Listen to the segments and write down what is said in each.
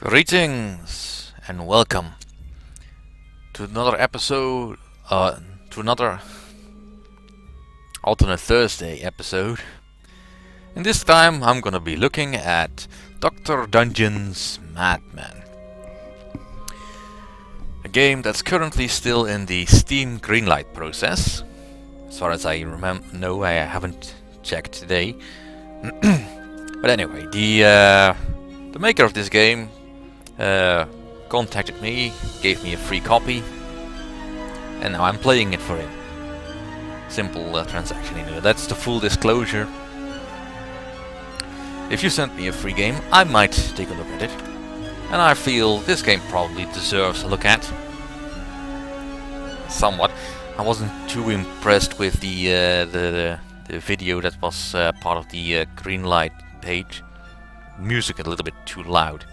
Greetings and welcome to another episode, to another alternate Thursday episode. And this time I'm gonna be looking at Dr. Dungeon's Madman. A game that's currently still in the Steam greenlight process. As far as I know, I haven't checked today. But anyway, the maker of this game contacted me, gave me a free copy, and now I'm playing it for him. Simple transaction, you know. That's the full disclosure. If you sent me a free game, I might take a look at it, and I feel this game probably deserves a look at. Somewhat. I wasn't too impressed with the video that was part of the greenlight page. Music a little bit too loud.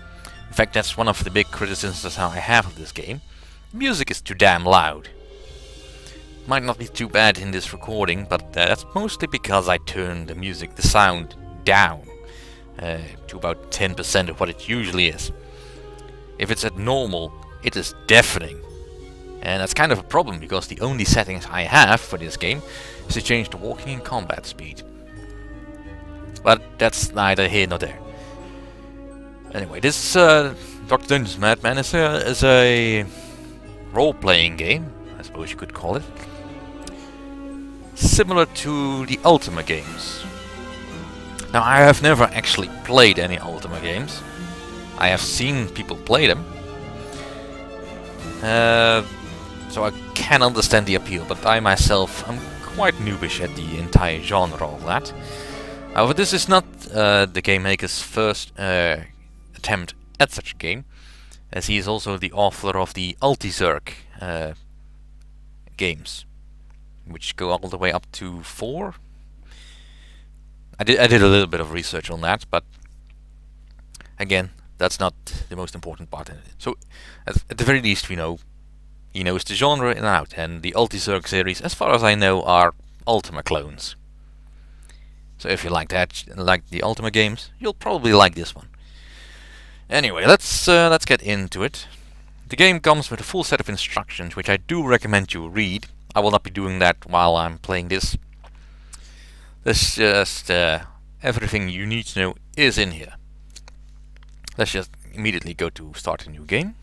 In fact, that's one of the big criticisms I have of this game. Music is too damn loud. Might not be too bad in this recording, but that's mostly because I turned the sound down to about 10% of what it usually is. If it's at normal, it is deafening. And that's kind of a problem, because the only settings I have for this game is to change the walking and combat speed. But that's neither here nor there. Anyway, this Dr. Dungeon's Madman is a role-playing game, I suppose you could call it. Similar to the Ultima games. Now, I have never actually played any Ultima games. I have seen people play them. So I can understand the appeal, but I myself am quite noobish at the entire genre of that. However, this is not the game maker's first attempt at such a game, as he is also the author of the Ultizerk games, which go all the way up to 4. I did a little bit of research on that, but again, that's not the most important part in it. So, at the very least, we know he knows the genre in and out, and the Ultizerk series, as far as I know, are Ultima clones. So if you like that, like the Ultima games, you'll probably like this one. Anyway, let's get into it. The game comes with a full set of instructions, which I do recommend you read. I will not be doing that while I'm playing this. There's just everything you need to know is in here. Let's just immediately go to start a new game.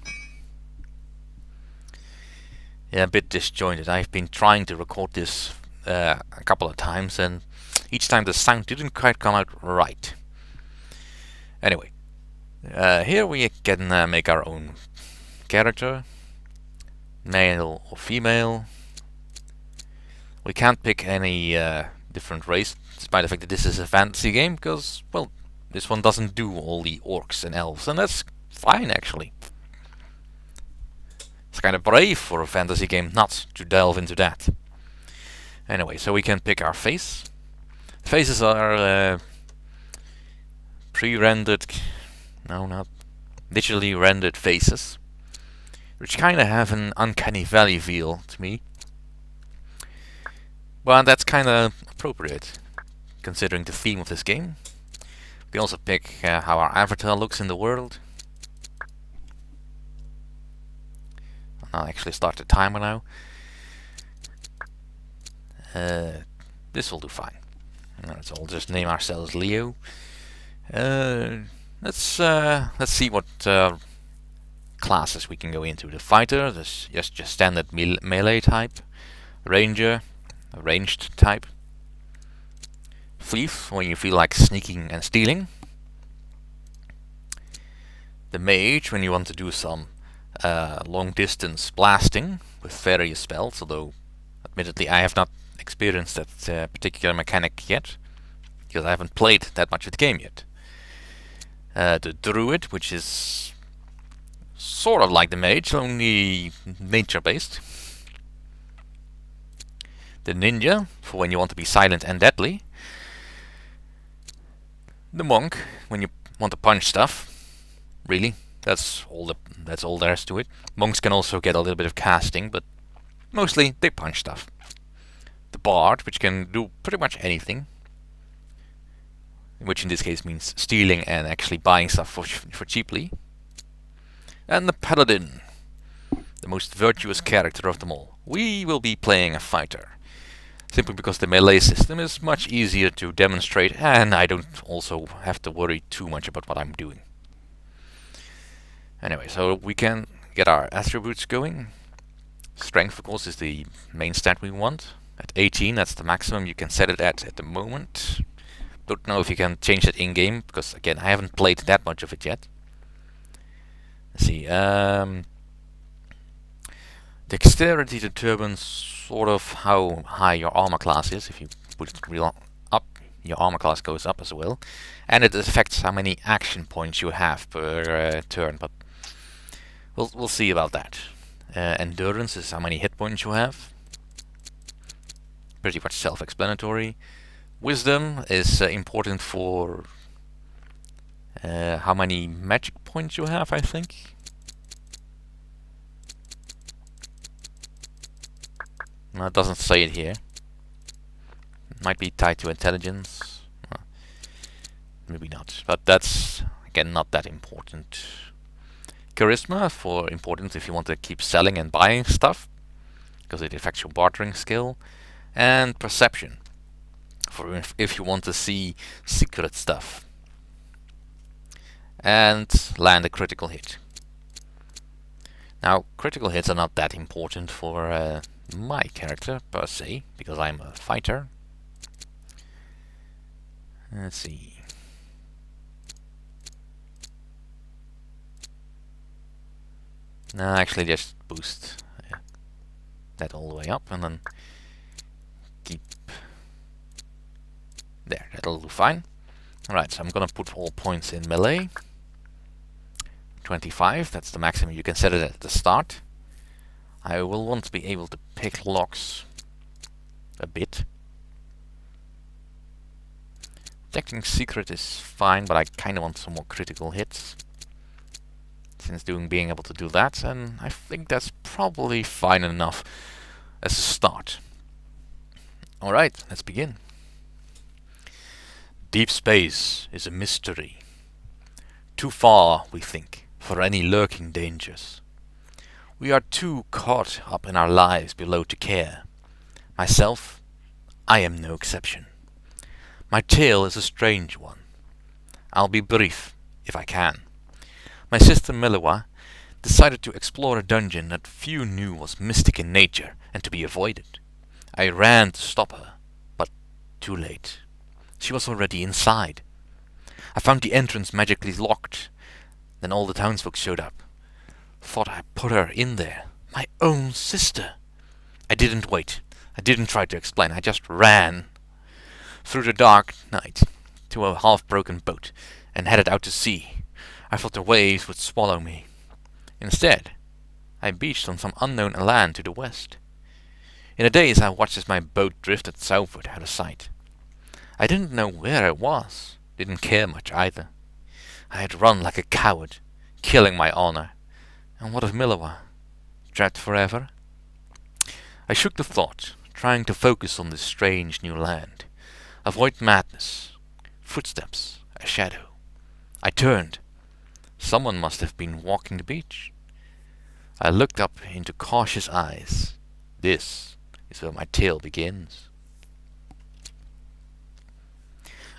Yeah, a bit disjointed. I've been trying to record this a couple of times, and each time the sound didn't quite come out right. Anyway, here we can make our own character, male or female. We can't pick any different race, despite the fact that this is a fantasy game, because, well, this one doesn't do all the orcs and elves, and that's fine, actually. It's kind of brave for a fantasy game not to delve into that. Anyway, so we can pick our face. Faces are pre-rendered, no, not digitally rendered faces, which kind of have an uncanny valley feel to me. Well, that's kind of appropriate, considering the theme of this game. We can also pick how our avatar looks in the world. I'll actually start the timer now. This will do fine. So we'll just name ourselves Leo. Let's see what classes we can go into. The fighter, this just standard melee type. Ranger, a ranged type. Thief, when you feel like sneaking and stealing. The mage, when you want to do some long distance blasting with various spells, although admittedly I have not experienced that particular mechanic yet, because I haven't played that much of the game yet. The Druid, which is sort of like the Mage, only nature-based. The Ninja, for when you want to be silent and deadly. The Monk, when you want to punch stuff. Really, that's all there is to it. Monks can also get a little bit of casting, but mostly they punch stuff. The Bard, which can do pretty much anything. which in this case means stealing and actually buying stuff for cheaply. And the Paladin, the most virtuous character of them all. We will be playing a fighter, simply because the melee system is much easier to demonstrate, and I don't also have to worry too much about what I'm doing. Anyway, so we can get our attributes going. Strength, of course, is the main stat we want. At 18, that's the maximum you can set it at the moment. Don't know if you can change it in-game, because again, I haven't played that much of it yet. Let's see. Dexterity determines sort of how high your armor class is. If you put it real up, your armor class goes up as well. And it affects how many action points you have per turn, but we'll see about that. Endurance is how many hit points you have. Pretty much self-explanatory. Wisdom is important for how many magic points you have, I think. No, it doesn't say it here. It might be tied to intelligence. Maybe not. But that's, again, not that important. Charisma, for important if you want to keep selling and buying stuff, because it affects your bartering skill. And perception, for if you want to see secret stuff. And land a critical hit. Now, critical hits are not that important for my character per se, because I'm a fighter. Let's see. No, actually just boost that all the way up and then keep there. That'll do fine. Alright, so I'm gonna put all points in melee. 25, that's the maximum you can set it at the start. I will want to be able to pick locks a bit. Detecting secret is fine, but I kind of want some more critical hits. Since being able to do that, and I think that's probably fine enough as a start. Alright, let's begin. Deep space is a mystery. Too far, we think, for any lurking dangers. We are too caught up in our lives below to care. Myself, I am no exception. My tale is a strange one. I'll be brief, if I can. My sister Miliwa decided to explore a dungeon that few knew was mystic in nature and to be avoided. I ran to stop her, but too late. She was already inside. I found the entrance magically locked. Then all the townsfolk showed up. Thought I put her in there. My own sister. I didn't wait. I didn't try to explain. I just ran through the dark night to a half-broken boat and headed out to sea. I thought the waves would swallow me. Instead, I beached on some unknown land to the west. In a daze, I watched as my boat drifted southward out of sight. I didn't know where I was. Didn't care much either. I had run like a coward, killing my honor. And what of Miliwa? Trapped forever? I shook the thought, trying to focus on this strange new land. Avoid madness. Footsteps. A shadow. I turned. Someone must have been walking the beach. I looked up into cautious eyes. This is where my tale begins.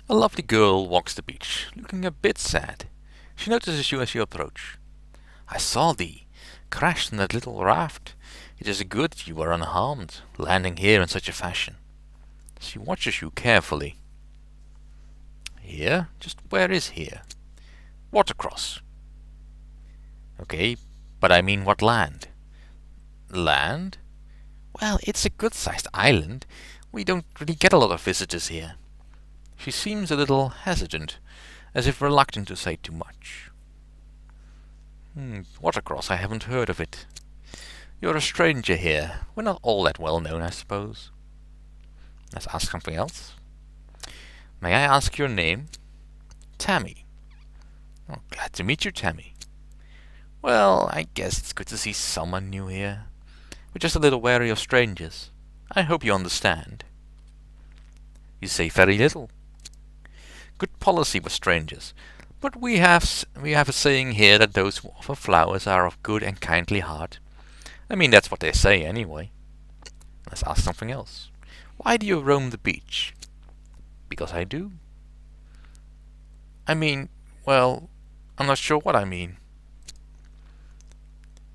A lovely girl walks the beach, looking a bit sad. She notices you as you approach. I saw thee, crashed in that little raft. It is good you were unharmed, landing here in such a fashion. She watches you carefully. Here? Just where is here? Watercross. Okay, but I mean what land? Land? Well, it's a good-sized island. We don't really get a lot of visitors here. She seems a little hesitant, as if reluctant to say too much. Watercross, I haven't heard of it. You're a stranger here. We're not all that well known, I suppose. Let's ask something else. May I ask your name? Tammy. Oh, glad to meet you, Tammy. Well, I guess it's good to see someone new here. We're just a little wary of strangers. I hope you understand. You say very little. Good policy with strangers, But we have a saying here that those who offer flowers are of good and kindly heart. I mean, that's what they say anyway. Let's ask something else. Why do you roam the beach? Because I do. I mean, well, I'm not sure what I mean.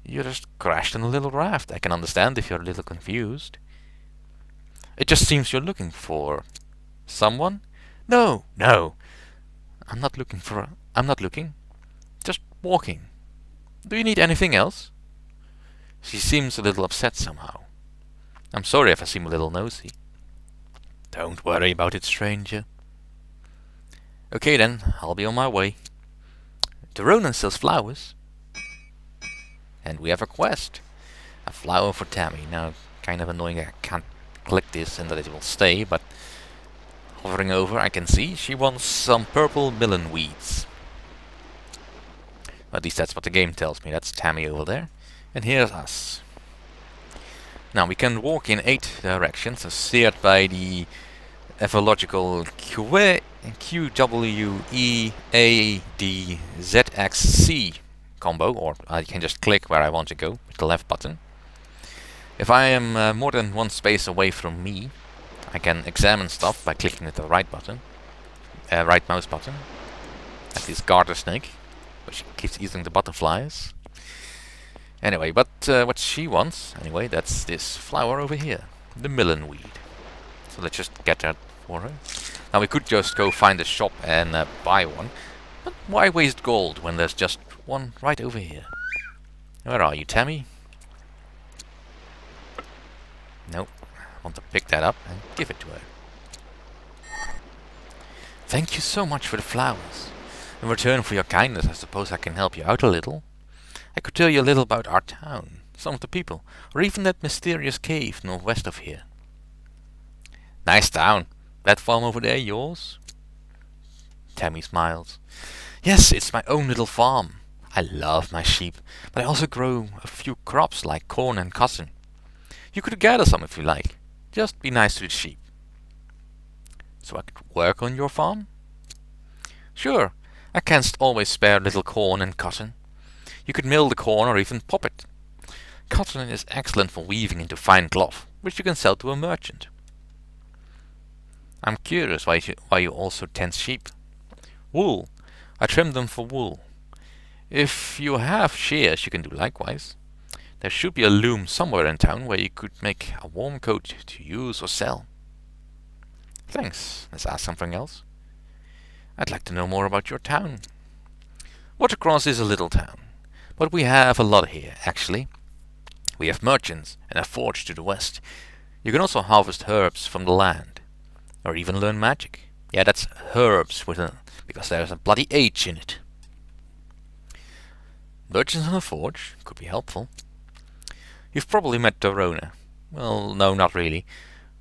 You just crashed in a little raft. I can understand if you're a little confused. It just seems you're looking for someone? No, no. I'm not looking. Just walking. Do you need anything else? She seems a little upset somehow. I'm sorry if I seem a little nosy. Don't worry about it, stranger. Okay then, I'll be on my way. The Ronin sells flowers. And we have a quest. A flower for Tammy. Now, kind of annoying I can't click this and that it will stay, but hovering over I can see she wants some purple millen weeds. At least that's what the game tells me. That's Tammy over there. And here's us. Now we can walk in 8 directions as steered by the ethological QWEADZXC combo, or I can just click where I want to go with the left button. If I am more than one space away from me, I can examine stuff by clicking with the right button, right mouse button, like this garter snake, which keeps eating the butterflies. Anyway, but what she wants, anyway, that's this flower over here, the millen weed. So let's just get that for her. Now we could just go find a shop and buy one, but why waste gold when there's just one right over here? Where are you, Tammy? Nope. I want to pick that up and give it to her. Thank you so much for the flowers. In return for your kindness, I suppose I can help you out a little. I could tell you a little about our town, some of the people, or even that mysterious cave northwest of here. Nice town. That farm over there yours? Tammy smiles. Yes, it's my own little farm. I love my sheep, but I also grow a few crops like corn and cotton. You could gather some if you like. Just be nice to the sheep. So I could work on your farm? Sure, I can't always spare a little corn and cotton. You could mill the corn or even pop it. Cotton is excellent for weaving into fine cloth, which you can sell to a merchant. I'm curious why you also tend sheep. Wool. I trim them for wool. If you have shears, you can do likewise. There should be a loom somewhere in town where you could make a warm coat to use or sell. Thanks. Let's ask something else. I'd like to know more about your town. Watercross is a little town, but we have a lot here, actually. We have merchants and a forge to the west. You can also harvest herbs from the land, or even learn magic. Yeah, that's herbs because there's a bloody H in it. Merchants and a forge could be helpful. You've probably met Dorona. Well, no, not really.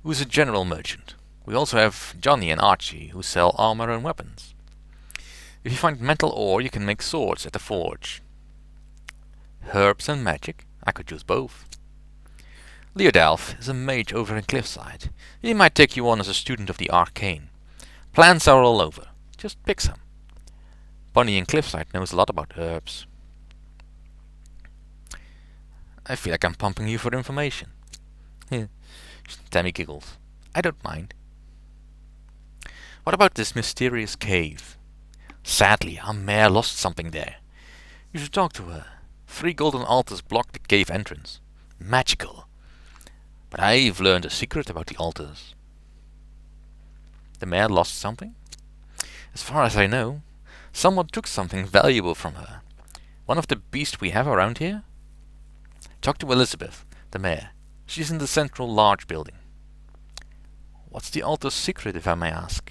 Who's a general merchant. We also have Johnny and Archie, who sell armor and weapons. If you find metal ore, you can make swords at the forge. Herbs and magic, I could use both. Leodalf is a mage over in Cliffside. He might take you on as a student of the arcane. Plants are all over. Just pick some. Bonnie in Cliffside knows a lot about herbs. I feel like I'm pumping you for information. Tammy giggles. I don't mind. What about this mysterious cave? Sadly, our mare lost something there. You should talk to her. 3 golden altars block the cave entrance. Magical. But I've learned a secret about the altars. The mare lost something? As far as I know, someone took something valuable from her. One of the beasts we have around here? Talk to Elizabeth, the mare. She's in the central large building. What's the altar's secret, if I may ask?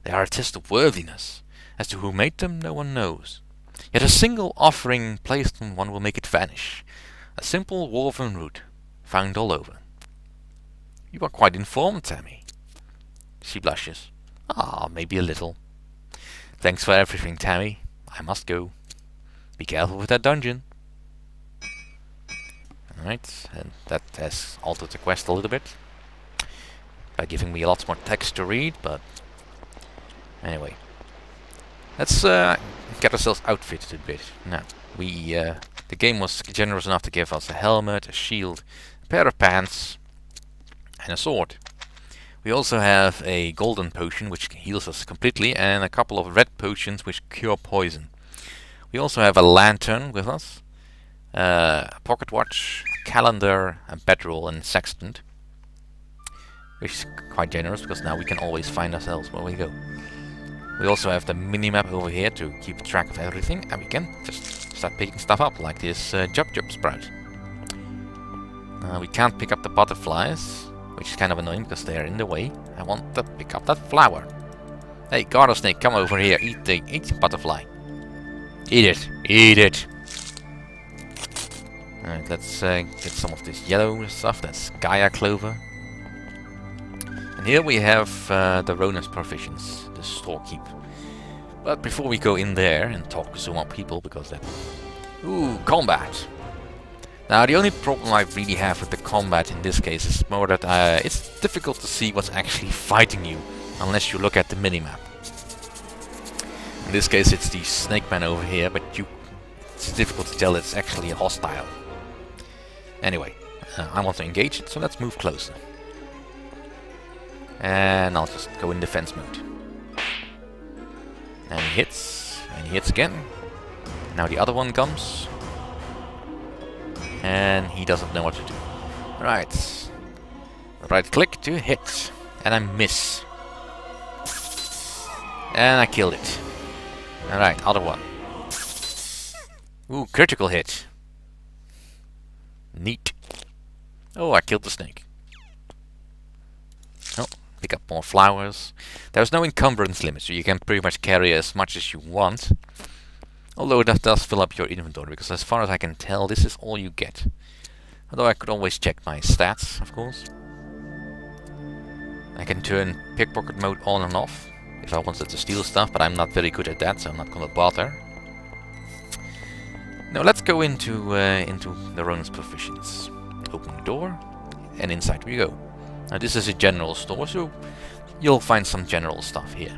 They are a test of worthiness. As to who made them, no one knows. Yet a single offering placed on one will make it vanish. A simple woven root, found all over. You are quite informed, Tammy. She blushes. Ah, maybe a little. Thanks for everything, Tammy. I must go. Be careful with that dungeon. Alright, and that has altered the quest a little bit by giving me lots more text to read, but anyway. Let's get ourselves outfitted a bit. Now, the game was generous enough to give us a helmet, a shield, a pair of pants, and a sword. We also have a golden potion which heals us completely, and a couple of red potions which cure poison. We also have a lantern with us, a pocket watch, a calendar, a bedroll, and sextant, which is quite generous because now we can always find ourselves where we go. We also have the minimap over here to keep track of everything, and we can just start picking stuff up, like this Jub Sprout. We can't pick up the butterflies, which is kind of annoying because they're in the way. I want to pick up that flower. Hey, garter snake, come over here, eat the butterfly. Eat it, eat it. Alright, let's get some of this yellow stuff, that's Gaia Clover. And here we have the Rona's provisions, the storekeep. But before we go in there and talk to some more people, because that... Ooh, combat! Now the only problem I really have with the combat in this case is more that it's difficult to see what's actually fighting you, unless you look at the minimap. In this case it's the snake man over here, but it's difficult to tell it's actually a hostile. Anyway, I want to engage it, so let's move closer. And I'll just go in defense mode. And he hits again. Now the other one comes. And he doesn't know what to do. Right. Right click to hit. And I miss. And I killed it. Alright, other one. Ooh, critical hit. Neat. Oh, I killed the snake. Oh. Pick up more flowers. There's no encumbrance limit, so you can pretty much carry as much as you want. Although that does fill up your inventory, because as far as I can tell, this is all you get. Although I could always check my stats, of course. I can turn pickpocket mode on and off if I wanted to steal stuff, but I'm not very good at that, so I'm not gonna bother. Now let's go into the Rona's provisions. Open the door, and inside we go. Now this is a general store, so you'll find some general stuff here.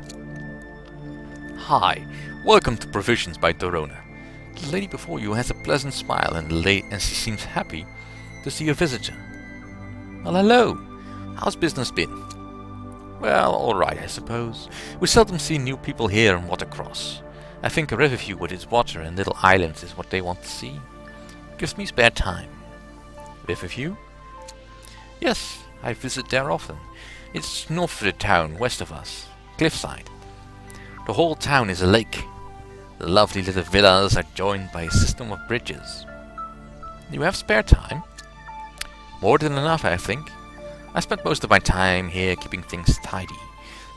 Hi, welcome to Provisions by Dorona. The lady before you has a pleasant smile and she seems happy to see a visitor. Well, hello. How's business been? Well, alright, I suppose. We seldom see new people here on Watercross. I think a riverview with its water and little islands is what they want to see. Gives me spare time. Riverview? Yes. I visit there often. It's north of the town, west of us. Cliffside. The whole town is a lake. The lovely little villas are joined by a system of bridges. You have spare time? More than enough, I think. I spend most of my time here keeping things tidy.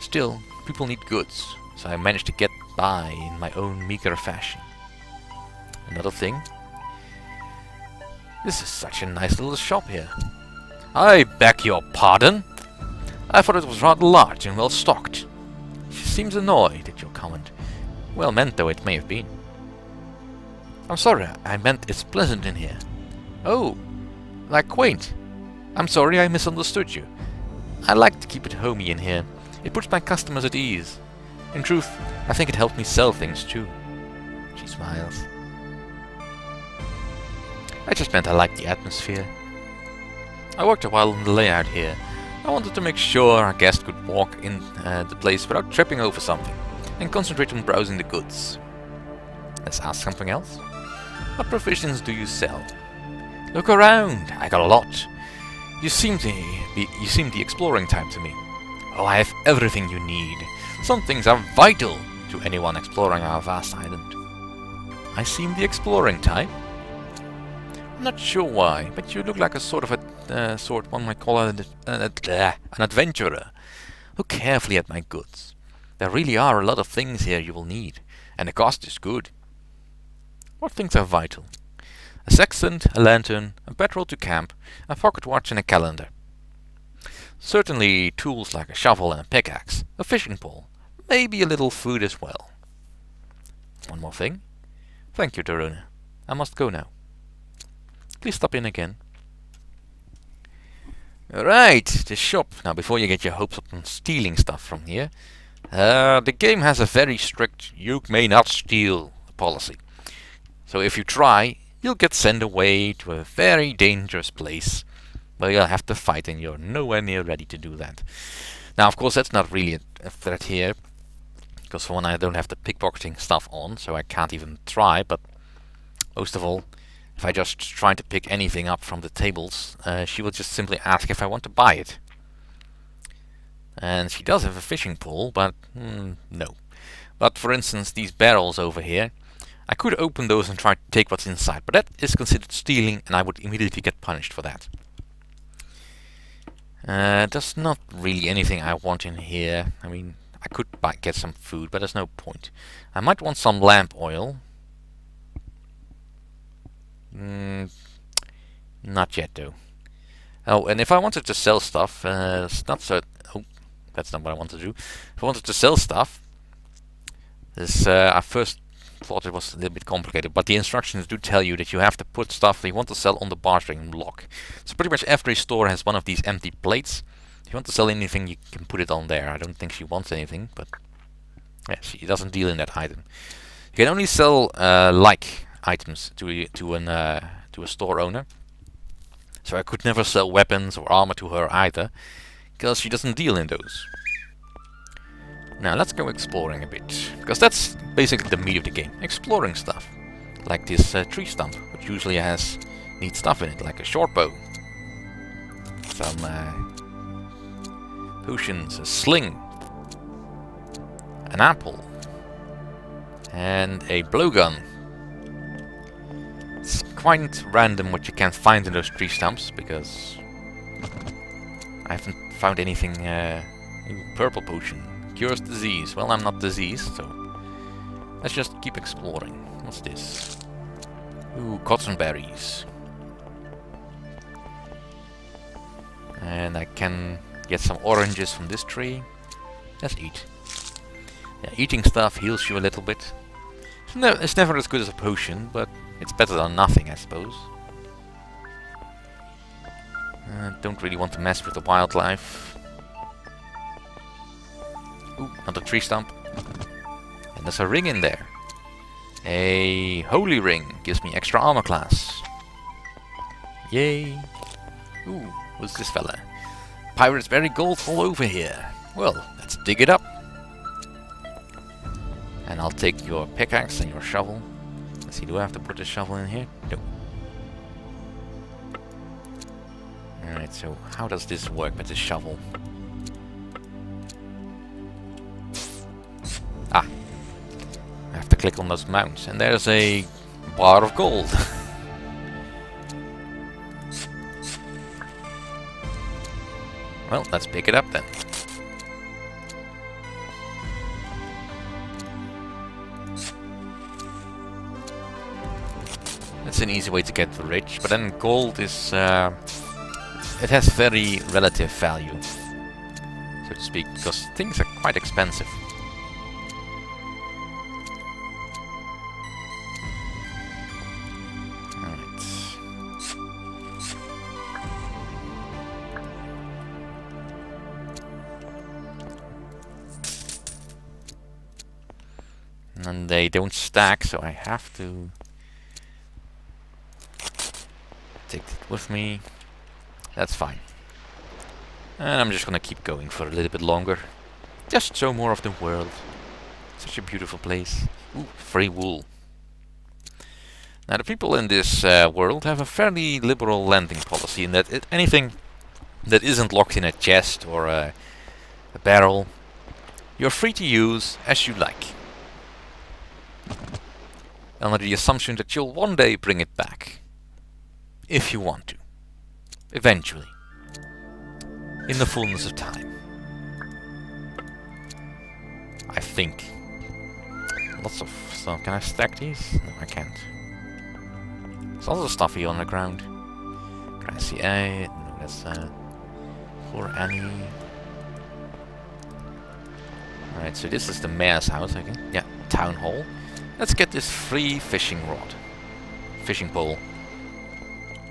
Still, people need goods, so I manage to get by in my own meager fashion. Another thing. This is such a nice little shop here. I beg your pardon? I thought it was rather large and well stocked. She seems annoyed at your comment. Well meant though it may have been. I'm sorry, I meant it's pleasant in here. Oh, like quaint. I'm sorry I misunderstood you. I like to keep it homey in here. It puts my customers at ease. In truth, I think it helps me sell things too. She smiles. I just meant I like the atmosphere. I worked a while on the layout here. I wanted to make sure our guest could walk in the place without tripping over something, and concentrate on browsing the goods. Let's ask something else. What provisions do you sell? Look around, I got a lot. You seem the exploring type to me. Oh, I have everything you need. Some things are vital to anyone exploring our vast island. I seem the exploring type? I'm not sure why, but you look like a sort one might call an adventurer. Look carefully at my goods. There really are a lot of things here you will need, and the cost is good. What things are vital? A sextant, a lantern, a bedroll to camp, a pocket watch and a calendar. Certainly tools like a shovel and a pickaxe, a fishing pole, maybe a little food as well. One more thing. Thank you, Dorona. I must go now. Please stop in again. Alright, the shop. Now before you get your hopes up on stealing stuff from here, The game has a very strict "you may not steal" policy. So if you try, you'll get sent away to a very dangerous place where you'll have to fight, and you're nowhere near ready to do that. Now, of course, that's not really a threat here, because for one, I don't have the pickpocketing stuff on, so I can't even try. But most of all, if I just try to pick anything up from the tables, she will just simply ask if I want to buy it. And she does have a fishing pole, but no. But for instance, these barrels over here, I could open those and try to take what's inside, but that is considered stealing, and I would immediately get punished for that. There's not really anything I want in here. I mean, I could get some food, but there's no point. I might want some lamp oil. Not yet, though. Oh, and if I wanted to sell stuff, it's not so... Oh, that's not what I want to do. If I wanted to sell stuff, this I first thought it was a little bit complicated, but the instructions do tell you that you have to put stuff that you want to sell on the bartering block. So pretty much every store has one of these empty plates. If you want to sell anything, you can put it on there. I don't think she wants anything, but yeah, she doesn't deal in that item. You can only sell like items to a store owner. So I could never sell weapons or armor to her either, because she doesn't deal in those. Now let's go exploring a bit, because that's basically the meat of the game, exploring stuff. Like this tree stump, which usually has neat stuff in it, like a short bow, some potions, a sling, an apple, and a blowgun. It's quite random what you can find in those tree stumps, because I haven't found anything. Purple potion. Cures disease. Well, I'm not diseased, so let's just keep exploring. What's this? Ooh, cotton berries. And I can get some oranges from this tree. Let's eat. Yeah, eating stuff heals you a little bit. It's never as good as a potion, but it's better than nothing, I suppose. Don't really want to mess with the wildlife. Ooh, another tree stump. And there's a ring in there. A holy ring gives me extra armor class. Yay! Ooh, what's this fella? Pirates bury gold all over here. Well, let's dig it up. And I'll take your pickaxe and your shovel. Let's see, do I have to put the shovel in here? No. Alright, so how does this work with the shovel? Ah, I have to click on those mounts, and there's a bar of gold. Well, let's pick it up then. It's an easy way to get rich, but then gold is... it has very relative value, so to speak, because things are quite expensive. And they don't stack, so I have to take it with me. That's fine. And I'm just gonna keep going for a little bit longer. Just show more of the world. Such a beautiful place. Ooh, free wool. Now the people in this world have a fairly liberal lending policy in that anything that isn't locked in a chest or a barrel, you're free to use as you like. Under the assumption that you'll one day bring it back. If you want to. Eventually. In the fullness of time. I think. Lots of stuff. Can I stack these? No, I can't. There's lots of stuff here on the ground. Can I see? No, that's for Annie. Alright, so this is the mayor's house, I think. Yeah, town hall. Let's get this free fishing rod. Fishing pole.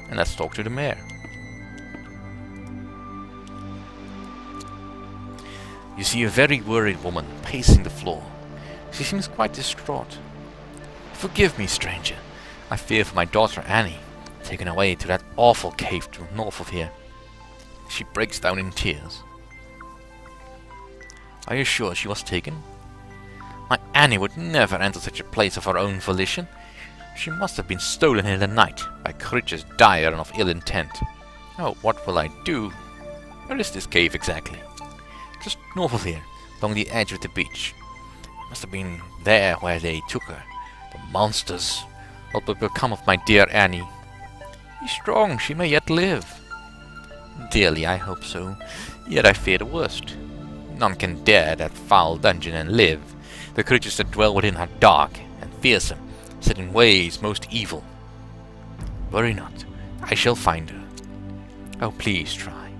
And let's talk to the mayor. You see a very worried woman pacing the floor. She seems quite distraught. Forgive me, stranger. I fear for my daughter Annie, taken away to that awful cave to north of here. She breaks down in tears. Are you sure she was taken? My Annie would never enter such a place of her own volition. She must have been stolen in the night by creatures dire and of ill intent. Oh, what will I do? Where is this cave exactly? Just north of here, along the edge of the beach. It must have been there where they took her. The monsters. What will become of my dear Annie? Be strong, she may yet live. Dearly, I hope so. Yet I fear the worst. None can dare that foul dungeon and live. The creatures that dwell within are dark and fearsome, set in ways most evil. Worry not, I shall find her. Oh, please try.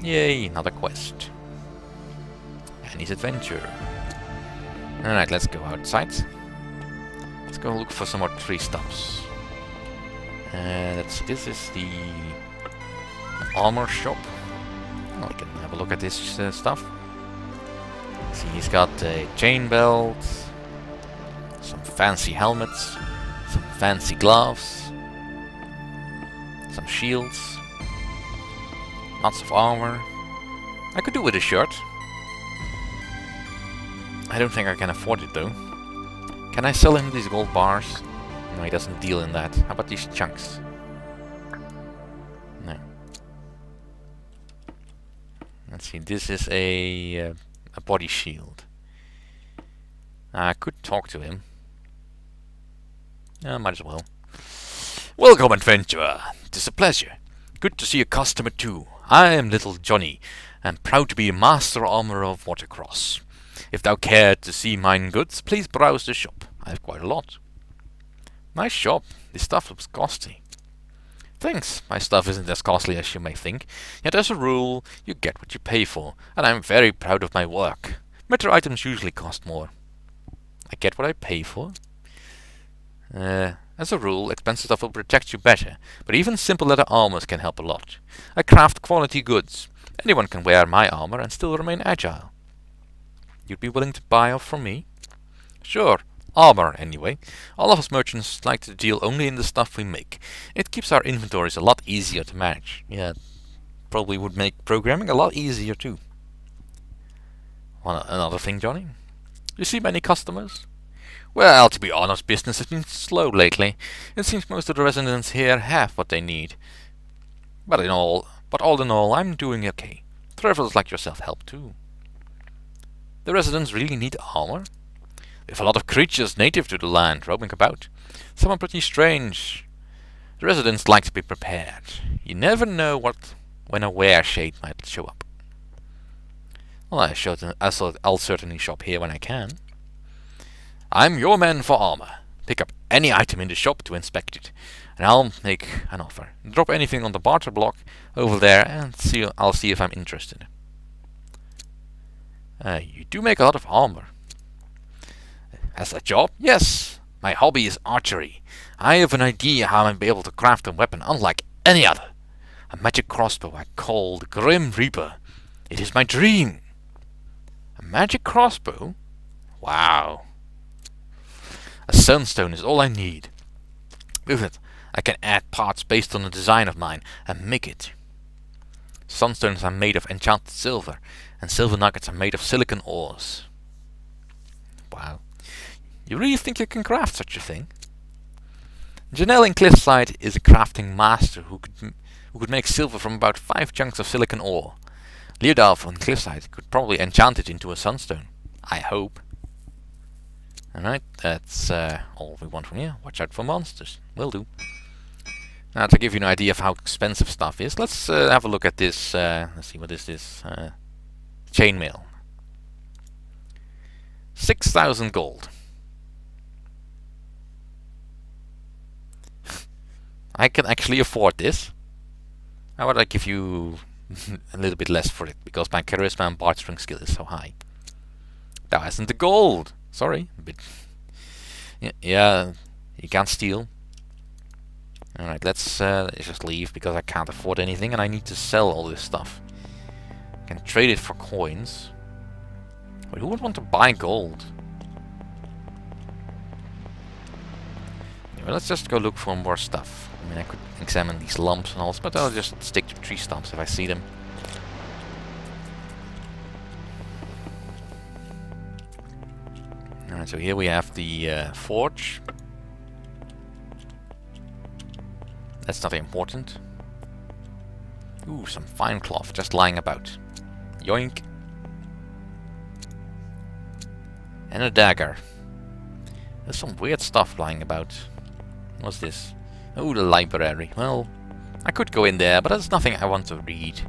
Yay, another quest. Annie's adventure. Alright, let's go outside. Let's go look for some more tree stumps. This is the armor shop. Oh, we can have a look at this stuff. See, he's got a chain belt, some fancy helmets, some fancy gloves, some shields, lots of armor. I could do with a shirt. I don't think I can afford it though. Can I sell him these gold bars? No, he doesn't deal in that. How about these chunks? No. Let's see, this is a body shield. I could talk to him. Might as well. Welcome, adventurer. It is a pleasure. Good to see a customer too. I am little Johnny, and proud to be a master armorer of Watercross. If thou care to see mine goods, please browse the shop. I have quite a lot. Nice shop. This stuff looks costly. Thanks. My stuff isn't as costly as you may think. Yet as a rule, you get what you pay for, and I'm very proud of my work. Better items usually cost more. I get what I pay for? As a rule, expensive stuff will protect you better, but even simple leather armors can help a lot. I craft quality goods. Anyone can wear my armor and still remain agile. You'd be willing to buy off from me? Sure. Armor, anyway. All of us merchants like to deal only in the stuff we make. It keeps our inventories a lot easier to manage. Yeah, probably would make programming a lot easier too. Well, another thing, Johnny. You see many customers? Well, to be honest, business has been slow lately. It seems most of the residents here have what they need. But all in all, I'm doing okay. Travelers like yourself help too. The residents really need armor? We have a lot of creatures native to the land roaming about. Some are pretty strange. The residents like to be prepared. You never know when a were-shade might show up. Well, I'll certainly shop here when I can. I'm your man for armor. Pick up any item in the shop to inspect it, and I'll make an offer. Drop anything on the barter block over there, and I'll see if I'm interested. You do make a lot of armor. As a job? Yes. My hobby is archery. I have an idea how I'll be able to craft a weapon unlike any other. A magic crossbow I call the Grim Reaper. It is my dream. A magic crossbow? Wow. A sunstone is all I need. With it, I can add parts based on a design of mine and make it. Sunstones are made of enchanted silver, and silver nuggets are made of silicon ores. Wow. You really think you can craft such a thing? Janelle in Cliffside is a crafting master who could make silver from about 5 chunks of silicon ore. Leodolf on Cliffside could probably enchant it into a sunstone. I hope. Alright, that's all we want from you. Watch out for monsters. Will do. Now, to give you an idea of how expensive stuff is, let's have a look at this. Let's see, what is this? Chainmail. 6,000 gold. I can actually afford this. How about I give you a little bit less for it, because my charisma and bard-string skill is so high. That isn't the gold. Sorry, a bit. Yeah, you can't steal. Alright, let's just leave, because I can't afford anything and I need to sell all this stuff. Can trade it for coins. Wait, who would want to buy gold? Anyway, let's just go look for more stuff. I mean, I could examine these lumps and all, but I'll just stick to tree stumps if I see them. Alright, so here we have the forge. That's not important. Ooh, some fine cloth just lying about. Yoink. And a dagger. There's some weird stuff lying about. What's this? Oh, the library. Well, I could go in there, but there's nothing I want to read.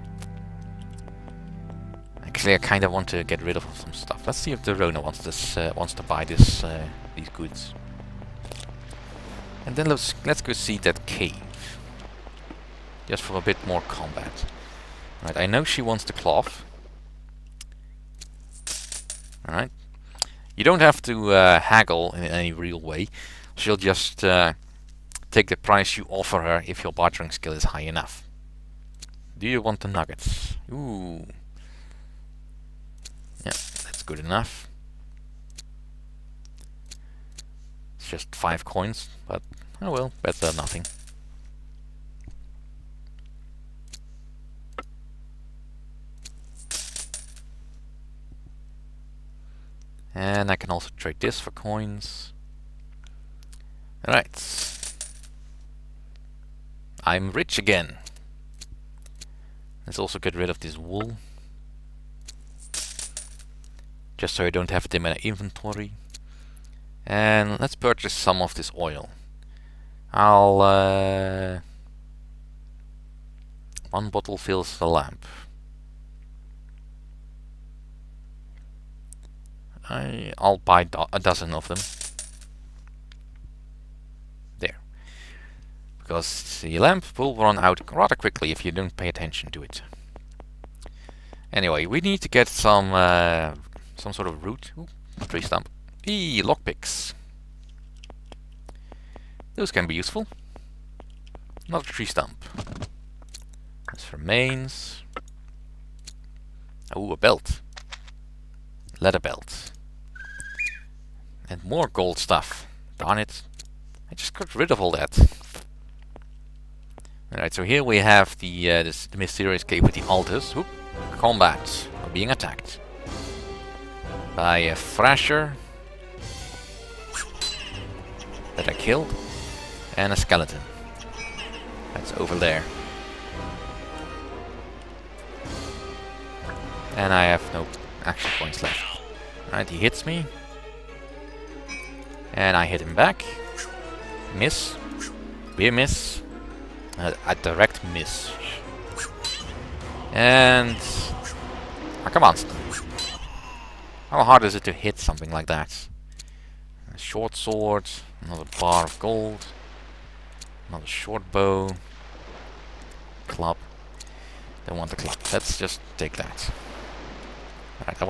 Actually, I kind of want to get rid of some stuff. Let's see if the Rona wants this, wants to buy this, these goods. And then let's go see that cave. Just for a bit more combat. Right, I know she wants the cloth. Alright. You don't have to haggle in any real way. She'll just take the price you offer her if your bartering skill is high enough. Do you want the nuggets? Ooh. Yeah, that's good enough. It's just 5 coins, but oh well, better than nothing. And I can also trade this for coins. Alright. I'm rich again. Let's also get rid of this wool. Just so I don't have them in my inventory. And let's purchase some of this oil. I'll... 1 bottle fills the lamp. I'll buy a dozen of them. There. Because the lamp will run out rather quickly if you don't pay attention to it. Anyway, we need to get some sort of root. Ooh, tree stump. Eee, lockpicks. Those can be useful. Another tree stump. This remains. Oh, a belt. Leather belt. And more gold stuff. Darn it. I just got rid of all that. Alright, so here we have the mysterious cave with the altars. Oop. Combat. We're being attacked. By a thrasher. That I killed. And a skeleton. That's over there. And I have no action points left. Alright, he hits me. And I hit him back. Miss. Be a miss. A direct miss. And... oh, come on. How hard is it to hit something like that? A short sword. Another bar of gold. Another short bow. Club. Don't want the club. Let's just take that. Alright,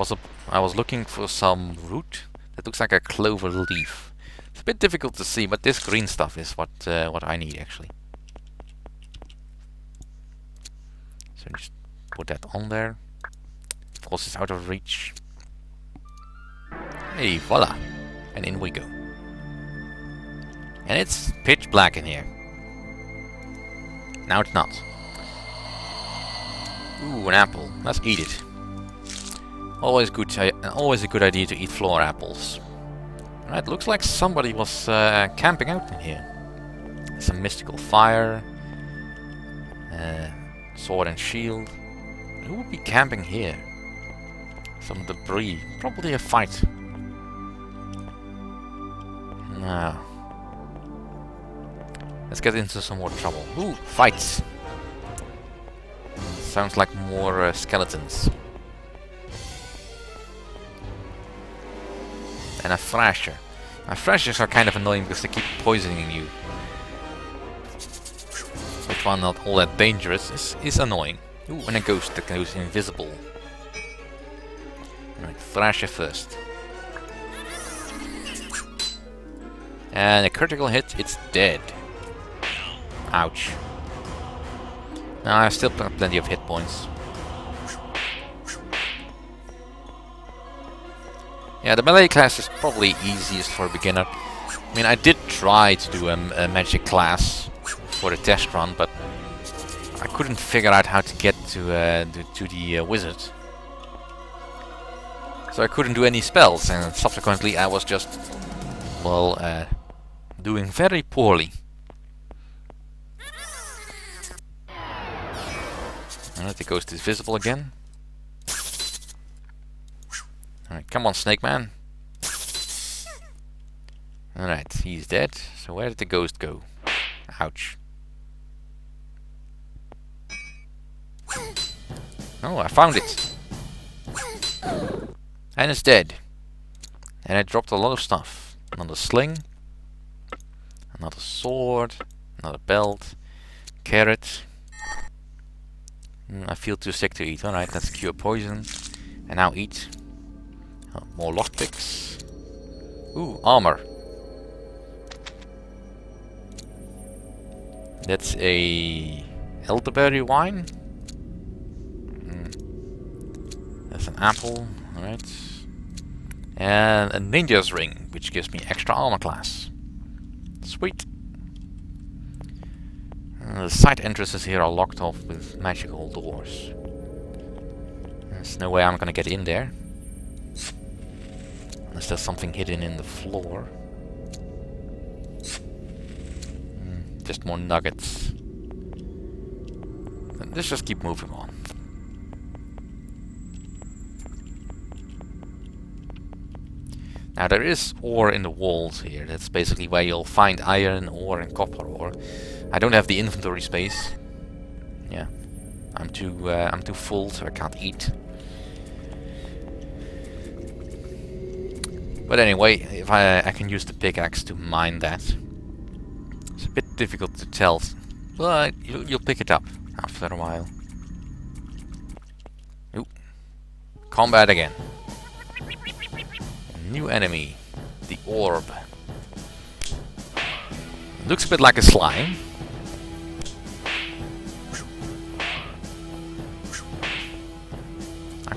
I was looking for some root. That looks like a clover leaf. It's a bit difficult to see, but this green stuff is what I need actually. So just put that on there. Of course, it's out of reach. Hey, voila! And in we go. And it's pitch black in here. Now it's not. Ooh, an apple. Let's eat it. Always a good idea to eat floor apples. Alright, looks like somebody was camping out in here. Some mystical fire. Sword and shield. Who would be camping here? Some debris. Probably a fight. No. Let's get into some more trouble. Ooh, fights! Sounds like more skeletons. And a thrasher. Now, thrashers are kind of annoying because they keep poisoning you. Which one not all that dangerous is annoying. Ooh, and a ghost that goes invisible. Alright, thrasher first. And a critical hit, it's dead. Ouch. Now I still have plenty of hit points. Yeah, the melee class is probably easiest for a beginner. I mean, I did try to do a magic class for the test run, but I couldn't figure out how to get to the wizard. So I couldn't do any spells, and subsequently I was just, well, doing very poorly. Alright, the ghost is visible again. Alright, come on, Snake Man. Alright, he's dead. So where did the ghost go? Ouch. Oh, I found it. And it's dead. And I dropped a lot of stuff. Another sling. Another sword. Another belt. Carrot. I feel too sick to eat. Alright, let's cure poison. And now eat. Oh, more lockpicks. Ooh, armor. That's a elderberry wine. That's an apple. Alright. And a ninja's ring, which gives me extra armor class. Sweet. The side entrances here are locked off with magical doors. There's no way I'm gonna get in there. Unless there's something hidden in the floor. Just more nuggets. Let's just keep moving on. Now there is ore in the walls here. That's basically where you'll find iron ore and copper ore. I don't have the inventory space. Yeah, I'm too full, so I can't eat. But anyway, if I can use the pickaxe to mine that. It's a bit difficult to tell, but you'll pick it up after a while. Ooh. Combat again. New enemy, the orb. Looks a bit like a slime.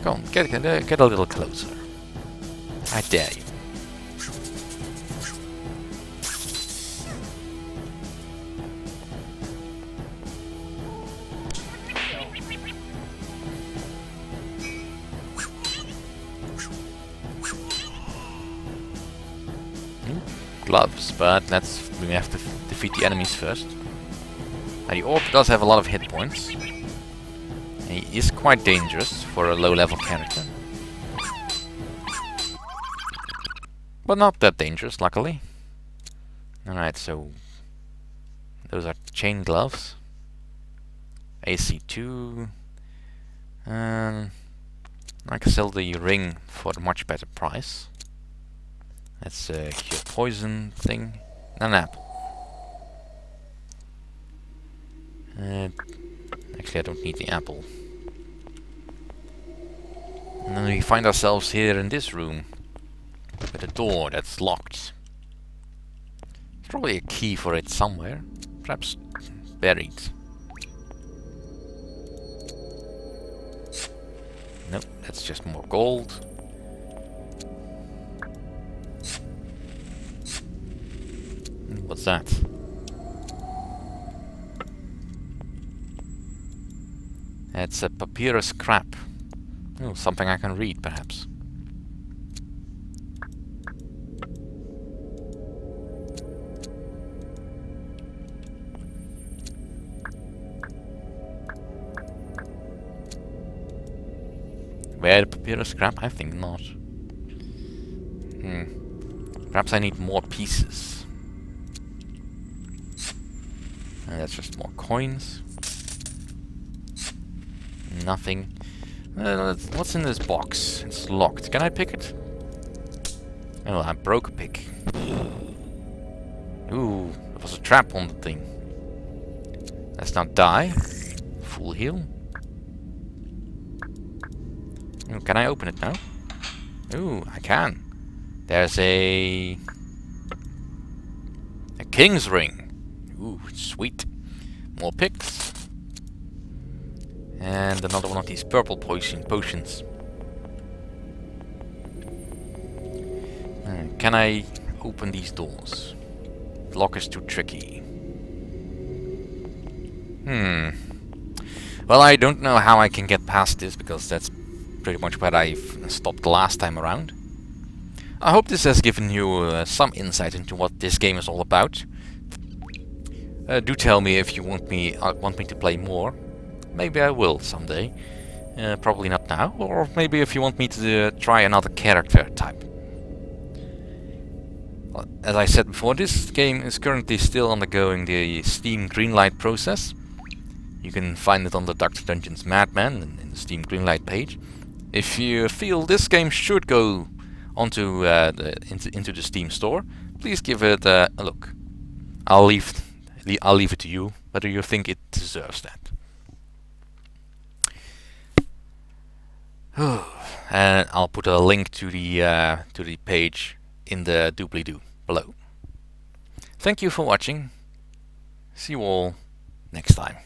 Come on, get a little closer. I dare you. Gloves, but we have to defeat the enemies first. Now the orb does have a lot of hit points. He is quite dangerous for a low level character. But not that dangerous, luckily. Alright, so those are chain gloves. AC2. I can sell the ring for a much better price. That's a cure poison thing. An apple. Actually, I don't need the apple. And then we find ourselves here in this room with a door that's locked. There's probably a key for it somewhere, perhaps buried. Nope, that's just more gold. What's that? It's a papyrus scrap. Oh, something I can read, perhaps. Where the papyrus scrap? I think not. Perhaps I need more pieces. And that's just more coins. Nothing. What's in this box? It's locked. Can I pick it? Oh, I broke a pick. Ooh, there was a trap on the thing. Let's not die. Full heal. Ooh, can I open it now? Ooh, I can. There's a king's ring. Ooh, sweet. More picks. And another one of these purple potions. Can I open these doors? The lock is too tricky. Well, I don't know how I can get past this, because that's pretty much where I stopped the last time around. I hope this has given you some insight into what this game is all about. Do tell me if you want me to play more. Maybe I will someday. Probably not now. Or maybe if you want me to try another character type. Well, as I said before, this game is currently still undergoing the Steam Greenlight process. You can find it on the Dr. Dungeon's Madman in the Steam Greenlight page. If you feel this game should go onto into the Steam store, please give it a look. I'll leave it to you whether you think it deserves that. And I'll put a link to the page in the doobly-doo below. Thank you for watching. See you all next time.